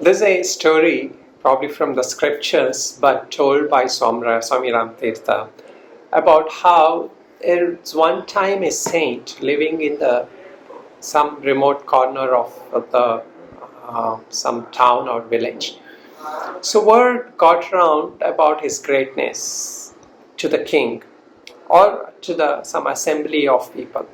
This is a story, probably from the scriptures, but told by Swami Ramtirtha, about how there was one time a saint living in some remote corner of some town or village. So word got around about his greatness to the king or to some assembly of people.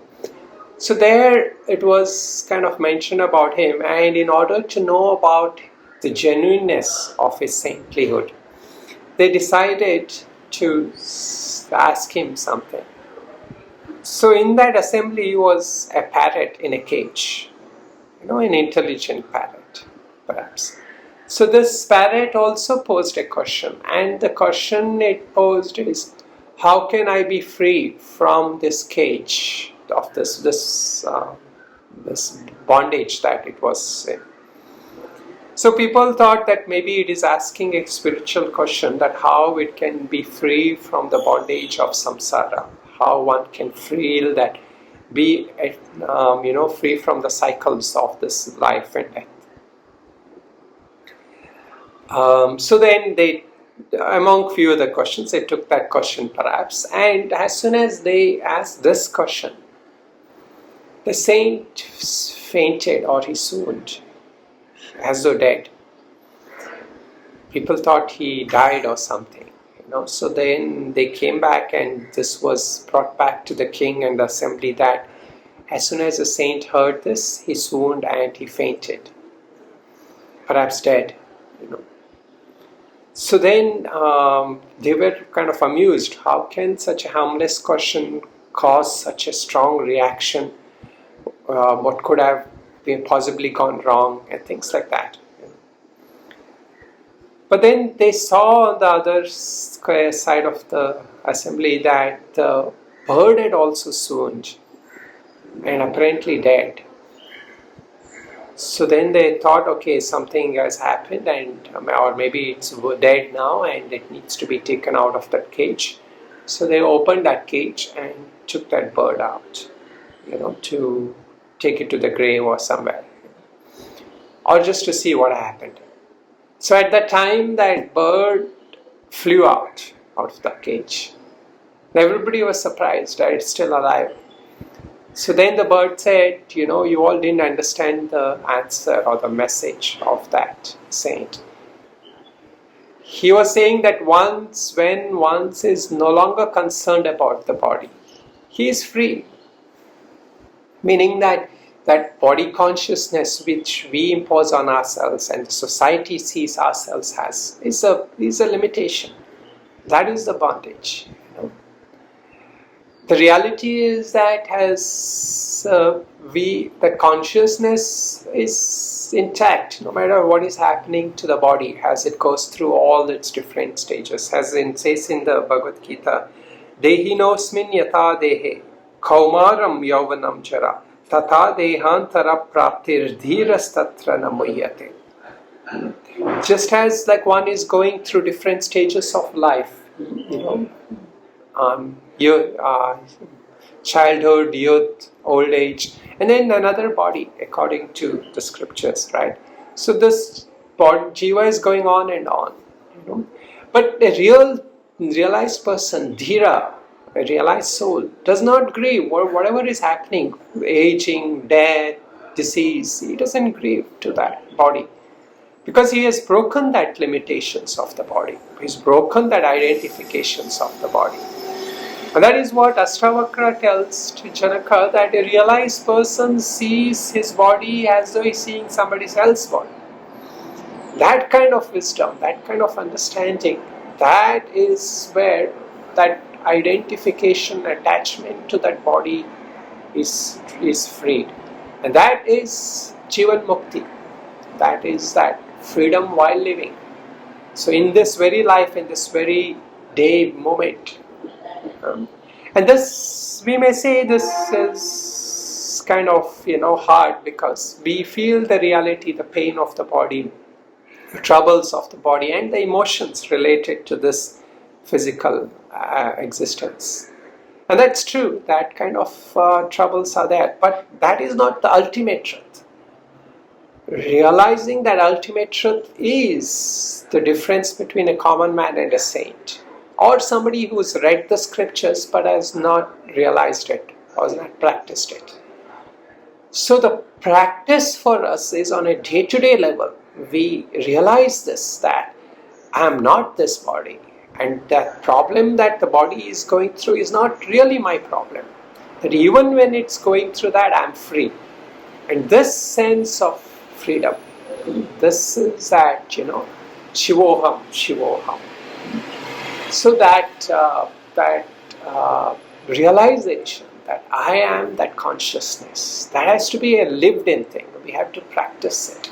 So there it was kind of mentioned about him, and in order to know about the genuineness of his saintlyhood, they decided to ask him something. So in that assembly was a parrot in a cage, an intelligent parrot, perhaps. So this parrot also posed a question, and the question it posed is, how can I be free from this cage of this bondage that it was in? So people thought that maybe it is asking a spiritual question, that how it can be free from the bondage of samsara, how one can feel that, be free from the cycles of this life and death. So then they, among few other questions, they took that question perhaps, and as soon as they asked this question, the saint fainted, or he swooned, as though dead. People thought he died or something, So then they came back, and this was brought back to the king and the assembly, that as soon as the saint heard this, he swooned and he fainted, perhaps dead, So then they were kind of amused. How can such a harmless question cause such a strong reaction? What could have possibly gone wrong, and things like that. But then they saw on the other side of the assembly that the bird had also swooned and apparently dead. So then they thought, okay, something has happened, or maybe it's dead now and it needs to be taken out of that cage. So they opened that cage and took that bird out, to take it to the grave or somewhere, or just to see what happened. So at that time, that bird flew out of the cage. Everybody was surprised that it's still alive. So then the bird said, you all didn't understand the answer or the message of that saint. He was saying that when one is no longer concerned about the body, he is free. Meaning that body consciousness which we impose on ourselves and the society sees ourselves as is a limitation. That is the bondage. The reality is that the consciousness is intact no matter what is happening to the body as it goes through all its different stages. As it says in the Bhagavad Gita, Dehinosmin yata dehe kaumaram yauvanam jara tata dehantara praptir dhirastatra namuyate. Just as like one is going through different stages of life, childhood, youth, old age, and then another body according to the scriptures, right? So this jiva is going on and on, But a realized person, dhira, a realized soul, does not grieve whatever is happening, aging, death, disease. He doesn't grieve to that body, because he has broken that limitations of the body. He's broken that identifications of the body. And that is what Ashtavakra tells to Janaka, that a realized person sees his body as though he's seeing somebody else's body. That kind of wisdom, that kind of understanding, that is where that identification, attachment to that body is freed. And that is Jivan Mukti. That is that freedom while living. So in this very life, in this very day, moment, and this, we may say, this is kind of hard, because we feel the reality, the pain of the body, the troubles of the body, and the emotions related to this physical existence. And that's true, that kind of troubles are there, but that is not the ultimate truth. realizing that ultimate truth is the difference between a common man and a saint, or somebody who's read the scriptures but has not realized it, or has not practiced it. So the practice for us is on a day-to-day level. We realize this, that I am not this body, and that problem that the body is going through is not really my problem. That even when it's going through that, I'm free. And this sense of freedom, this is that, Shivoham, Shivoham. So that realization that I am that consciousness, that has to be a lived in thing. We have to practice it.